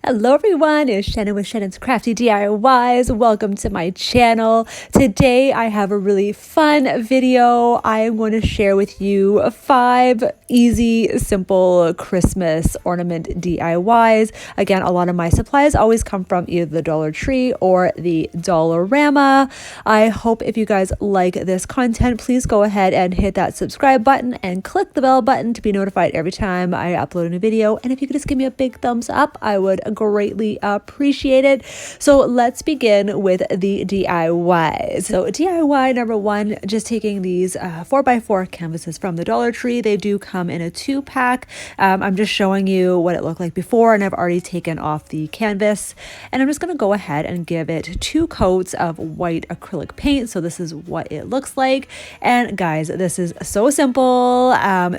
Hello everyone, it's Shannon with Shannon's Crafty DIYs. Welcome to my channel. Today I have a really fun video. I am going to share with you 5 easy, simple Christmas ornament DIYs. Again, a lot of my supplies always come from either the Dollar Tree or the Dollarama. I hope if you guys like this content, please go ahead and hit that subscribe button and click the bell button to be notified every time I upload a new video. And if you could just give me a big thumbs up, I would greatly appreciate it. So let's begin with the DIYs. So DIY number 1, just taking these 4x4 canvases from the Dollar Tree. They do come in a 2-pack. I'm just showing you what it looked like before, and I've already taken off the canvas, and I'm just going to go ahead and give it 2 coats of white acrylic paint. So this is what it looks like. And guys, this is so simple.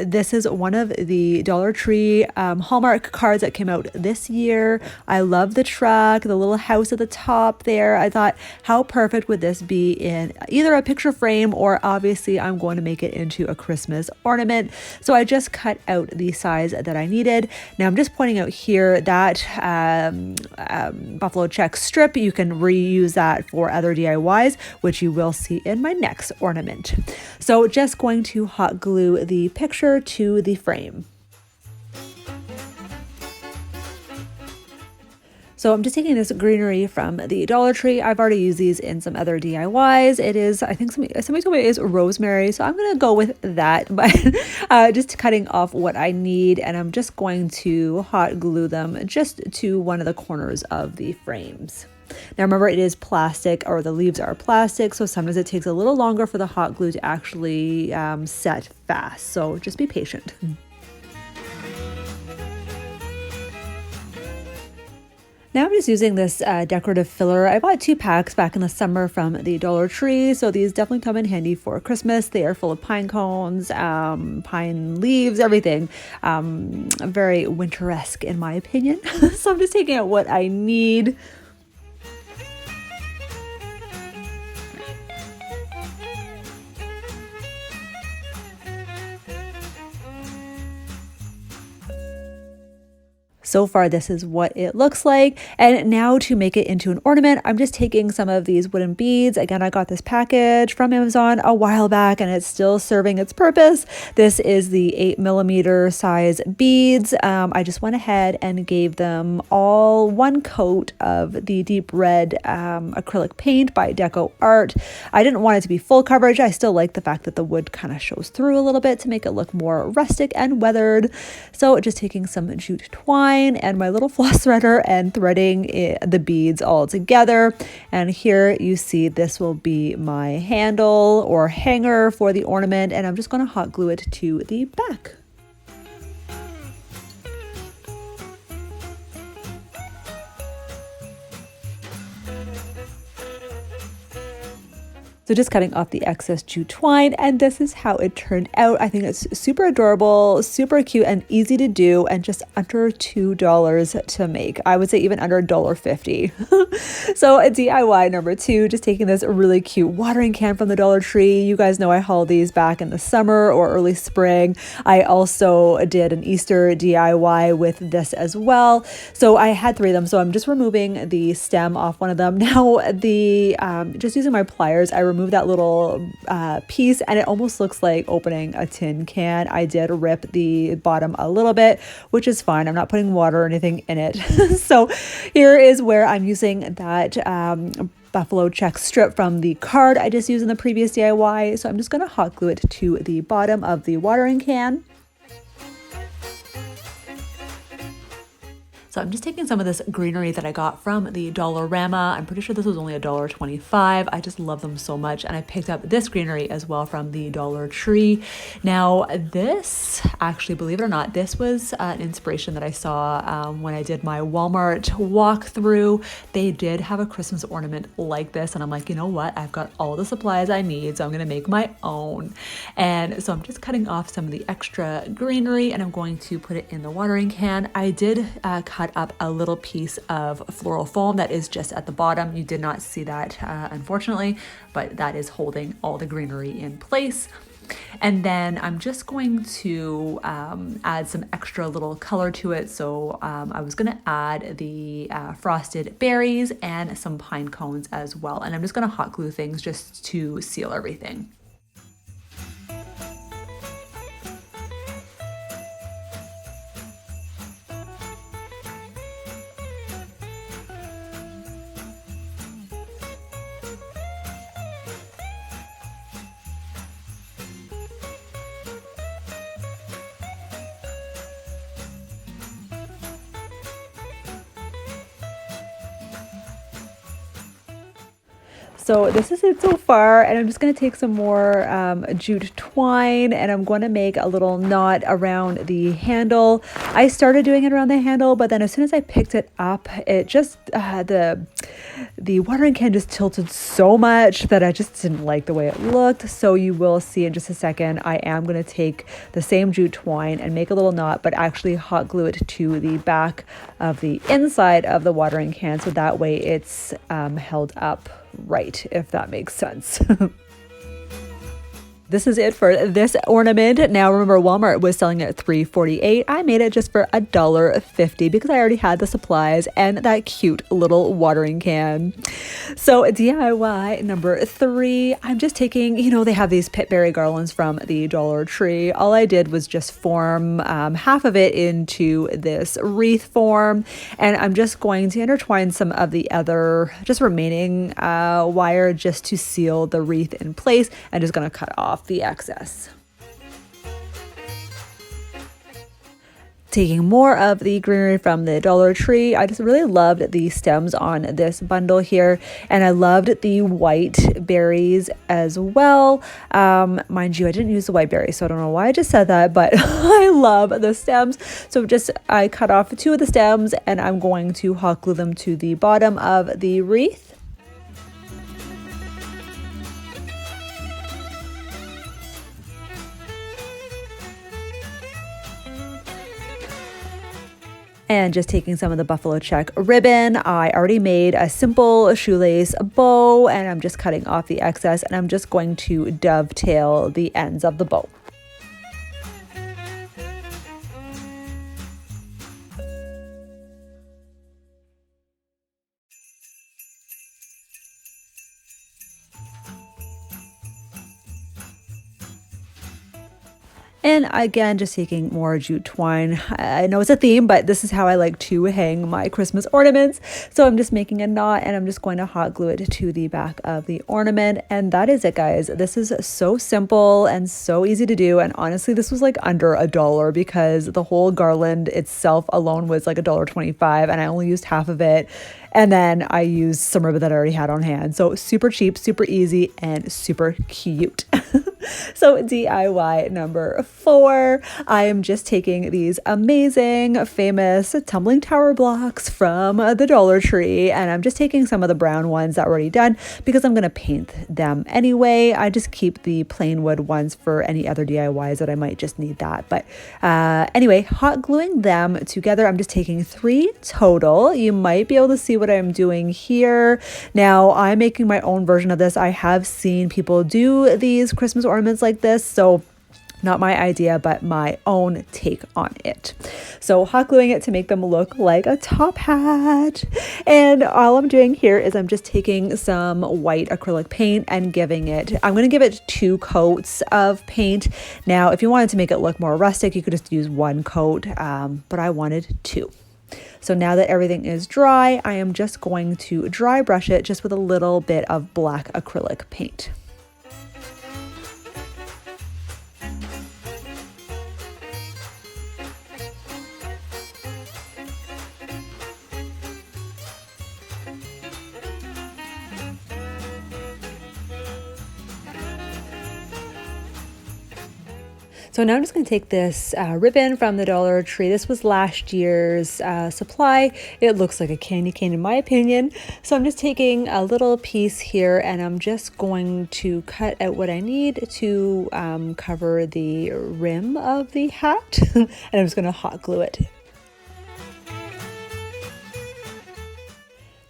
This is one of the Dollar Tree Hallmark cards that came out this year. I love the truck, the little house at the top there. I thought, how perfect would this be in either a picture frame, or obviously I'm going to make it into a Christmas ornament. So I just cut out the size that I needed. Now I'm just pointing out here that buffalo check strip, you can reuse that for other DIYs, which you will see in my next ornament. So just going to hot glue the picture to the frame. So I'm just taking this greenery from the Dollar Tree. I've already used these in some other DIYs. It is, I think somebody told me it is rosemary, so I'm going to go with that, but just cutting off what I need, and I'm just going to hot glue them just to one of the corners of the frames. Now remember, it is plastic, or the leaves are plastic, so sometimes it takes a little longer for the hot glue to actually set fast, so just be patient. Now I'm just using this decorative filler. I bought 2 packs back in the summer from the Dollar Tree, so these definitely come in handy for Christmas. They are full of pine cones, pine leaves, everything. Very winter-esque in my opinion. So I'm just taking out what I need. So far, this is what it looks like. And now to make it into an ornament, I'm just taking some of these wooden beads. Again, I got this package from Amazon a while back, and it's still serving its purpose. This is the 8mm size beads. I just went ahead and gave them all 1 coat of the deep red acrylic paint by Deco Art. I didn't want it to be full coverage. I still like the fact that the wood kind of shows through a little bit to make it look more rustic and weathered. So just taking some jute twine and my little floss threader and threading the beads all together. And here you see this will be my handle or hanger for the ornament, and I'm just going to hot glue it to the back. So just cutting off the excess jute twine, and this is how it turned out. I think it's super adorable, super cute, and easy to do, and just under $2 to make. I would say even under $1.50. So a DIY number 2, just taking this really cute watering can from the Dollar Tree. You guys know I hauled these back in the summer or early spring. I also did an Easter DIY with this as well. So I had 3 of them. So I'm just removing the stem off one of them. Now the just using my pliers, I remove that little piece, and it almost looks like opening a tin can. I did rip the bottom a little bit, which is fine. I'm not putting water or anything in it. So here is where I'm using that buffalo check strip from the card I just used in the previous DIY. So I'm just going to hot glue it to the bottom of the watering can. So I'm just taking some of this greenery that I got from the Dollarama. I'm pretty sure this was only $1.25. I just love them so much. And I picked up this greenery as well from the Dollar Tree. Now this, actually, believe it or not, this was an inspiration that I saw when I did my Walmart walkthrough. They did have a Christmas ornament like this. And I'm like, you know what? I've got all the supplies I need, so I'm gonna make my own. And so I'm just cutting off some of the extra greenery, and I'm going to put it in the watering can. I did cut up a little piece of floral foam that is just at the bottom. You did not see that, unfortunately, but that is holding all the greenery in place. And then I'm just going to add some extra little color to it. So I was going to add the frosted berries and some pine cones as well. And I'm just going to hot glue things just to seal everything. So this is it so far, and I'm just going to take some more jute twine, and I'm going to make a little knot around the handle. I started doing it around the handle, but then as soon as I picked it up, it just the watering can just tilted so much that I just didn't like the way it looked. So you will see in just a second, I am going to take the same jute twine and make a little knot, but actually hot glue it to the back of the inside of the watering can, so that way it's held up right, if that makes sense. This is it for this ornament. Now remember, Walmart was selling it at $3.48. I made it just for $1.50 because I already had the supplies and that cute little watering can. So DIY number 3, I'm just taking, they have these pitberry garlands from the Dollar Tree. All I did was just form half of it into this wreath form, and I'm just going to intertwine some of the other just remaining wire just to seal the wreath in place. I'm just going to cut off the excess. Taking more of the greenery from the Dollar Tree, I just really loved the stems on this bundle here, and I loved the white berries as well. Mind you, I didn't use the white berries, so I don't know why I just said that, but I love the stems. So I cut off 2 of the stems, and I'm going to hot glue them to the bottom of the wreath. And just taking some of the buffalo check ribbon, I already made a simple shoelace bow, and I'm just cutting off the excess, and I'm just going to dovetail the ends of the bow. And again, just taking more jute twine. I know it's a theme, but this is how I like to hang my Christmas ornaments. So I'm just making a knot, and I'm just going to hot glue it to the back of the ornament. And that is it, guys. This is so simple and so easy to do. And honestly, this was like under $1 because the whole garland itself alone was like $1.25, and I only used half of it. And then I used some ribbon that I already had on hand. So super cheap, super easy, and super cute. So DIY number 4, I am just taking these amazing, famous tumbling tower blocks from the Dollar Tree, and I'm just taking some of the brown ones that were already done because I'm going to paint them anyway. I just keep the plain wood ones for any other DIYs that I might just need that. But anyway, hot gluing them together, I'm just taking 3 total. You might be able to see what I'm doing here. Now, I'm making my own version of this. I have seen people do these Christmas ornaments like this, so not my idea, but my own take on it. So hot gluing it to make them look like a top hat. And all I'm doing here is I'm just taking some white acrylic paint and I'm going to give it 2 coats of paint. Now, if you wanted to make it look more rustic, you could just use 1 coat, but I wanted 2. So now that everything is dry, I am just going to dry brush it just with a little bit of black acrylic paint. So now I'm just going to take this ribbon from the Dollar Tree. This was last year's supply. It looks like a candy cane in my opinion. So I'm just taking a little piece here, and I'm just going to cut out what I need to cover the rim of the hat. And I'm just going to hot glue it.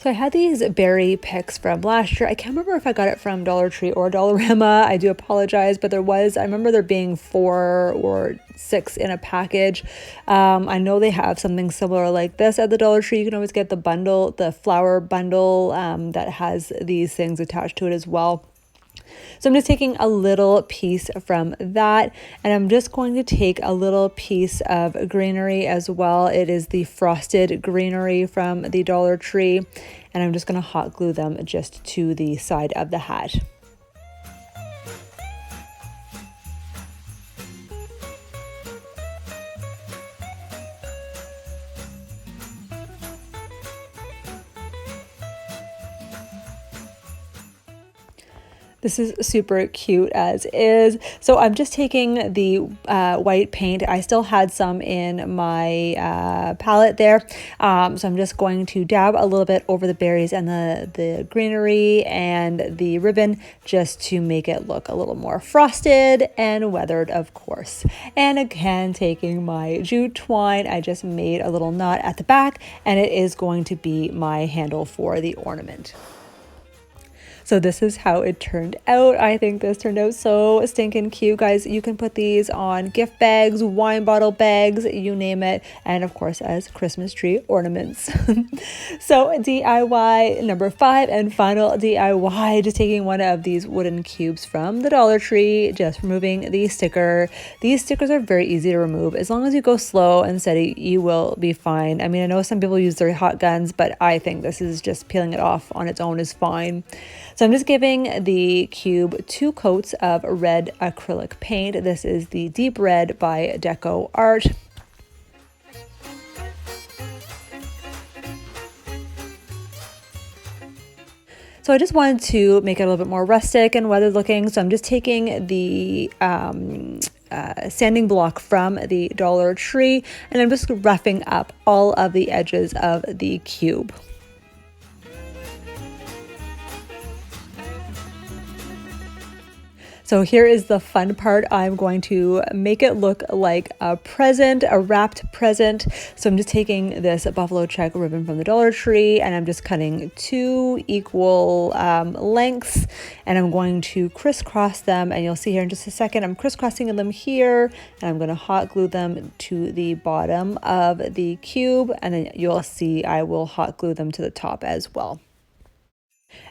So I had these berry picks from last year. I can't remember if I got it from Dollar Tree or Dollarama. I do apologize, but I remember there being 4 or 6 in a package. I know they have something similar like this at the Dollar Tree. You can always get the bundle, the flower bundle that has these things attached to it as well. So I'm just taking a little piece from that, and I'm just going to take a little piece of greenery as well. It is the frosted greenery from the Dollar Tree, and I'm just going to hot glue them just to the side of the hat. This is super cute as is. So I'm just taking the white paint. I still had some in my palette there. So I'm just going to dab a little bit over the berries and the greenery and the ribbon just to make it look a little more frosted and weathered, of course. And again, taking my jute twine, I just made a little knot at the back, and it is going to be my handle for the ornament. So this is how it turned out. I think this turned out so stinking cute, guys. You can put these on gift bags, wine bottle bags, you name it, and of course as Christmas tree ornaments. So DIY number 5 and final DIY, just taking one of these wooden cubes from the Dollar Tree, just removing the sticker. These stickers are very easy to remove. As long as you go slow and steady, you will be fine. I mean, I know some people use their hot guns, but I think this is just peeling it off on its own is fine. So I'm just giving the cube 2 coats of red acrylic paint. This is the Deep Red by Deco Art. So I just wanted to make it a little bit more rustic and weathered looking. So I'm just taking the sanding block from the Dollar Tree, and I'm just roughing up all of the edges of the cube. So here is the fun part. I'm going to make it look like a present, a wrapped present. So I'm just taking this buffalo check ribbon from the Dollar Tree, and I'm just cutting 2 equal lengths, and I'm going to crisscross them. And you'll see here in just a second, I'm crisscrossing them here, and I'm going to hot glue them to the bottom of the cube, and then you'll see I will hot glue them to the top as well.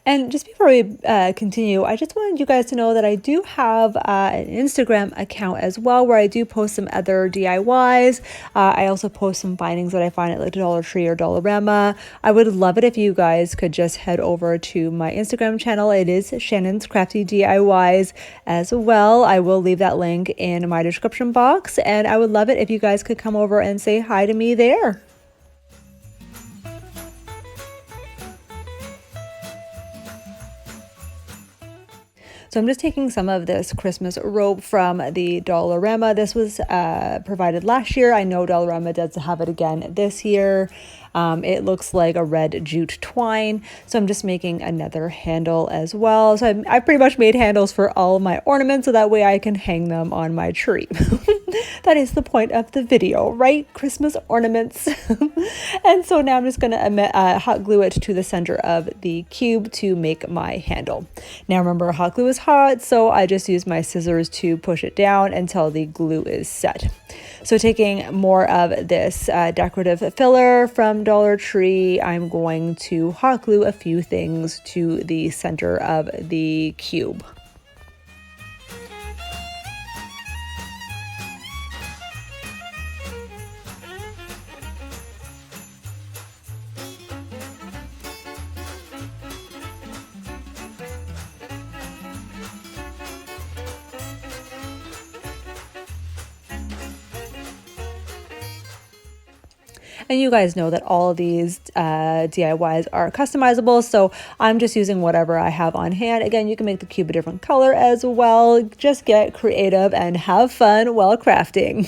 And just before we continue, I just wanted you guys to know that I do have an Instagram account as well, where I do post some other DIYs. I also post some findings that I find at like Dollar Tree or Dollarama. I would love it if you guys could just head over to my Instagram channel. It is ShannonscraftyDIYs as well. I will leave that link in my description box, and I would love it if you guys could come over and say hi to me there. So I'm just taking some of this Christmas rope from the Dollarama. This was provided last year. I know Dollarama does have it again this year. It looks like a red jute twine. So I'm just making another handle as well. So I pretty much made handles for all of my ornaments, so that way I can hang them on my tree. That is the point of the video, right? Christmas ornaments. And so now I'm just going to hot glue it to the center of the cube to make my handle. Now remember, hot glue is hot, so I just use my scissors to push it down until the glue is set. So taking more of this decorative filler from Dollar Tree, I'm going to hot glue a few things to the center of the cube. And you guys know that all of these DIYs are customizable, so I'm just using whatever I have on hand. Again, you can make the cube a different color as well. Just get creative and have fun while crafting.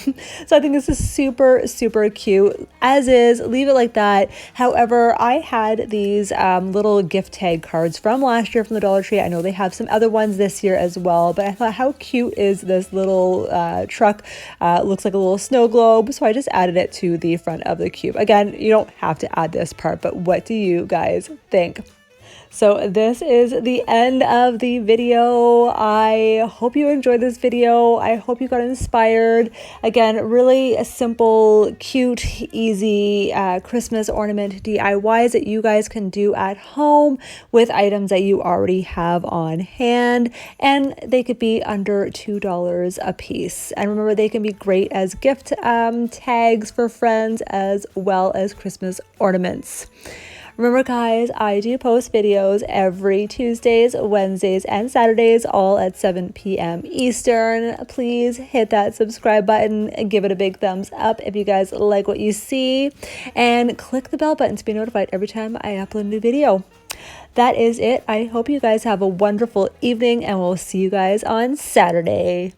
So I think this is super, super cute. As is, leave it like that. However, I had these little gift tag cards from last year from the Dollar Tree. I know they have some other ones this year as well, but I thought, how cute is this little truck? Looks like a little snow globe, so I just added it to the front of the cube. cube. Again, you don't have to add this part, but what do you guys think? So this is the end of the video. I hope you enjoyed this video. I hope you got inspired. Again, really a simple, cute, easy Christmas ornament DIYs that you guys can do at home with items that you already have on hand. And they could be under $2 a piece. And remember, they can be great as gift tags for friends as well as Christmas ornaments. Remember guys, I do post videos every Tuesdays, Wednesdays, and Saturdays, all at 7 p.m. Eastern. Please hit that subscribe button and give it a big thumbs up if you guys like what you see. And click the bell button to be notified every time I upload a new video. That is it. I hope you guys have a wonderful evening, and we'll see you guys on Saturday.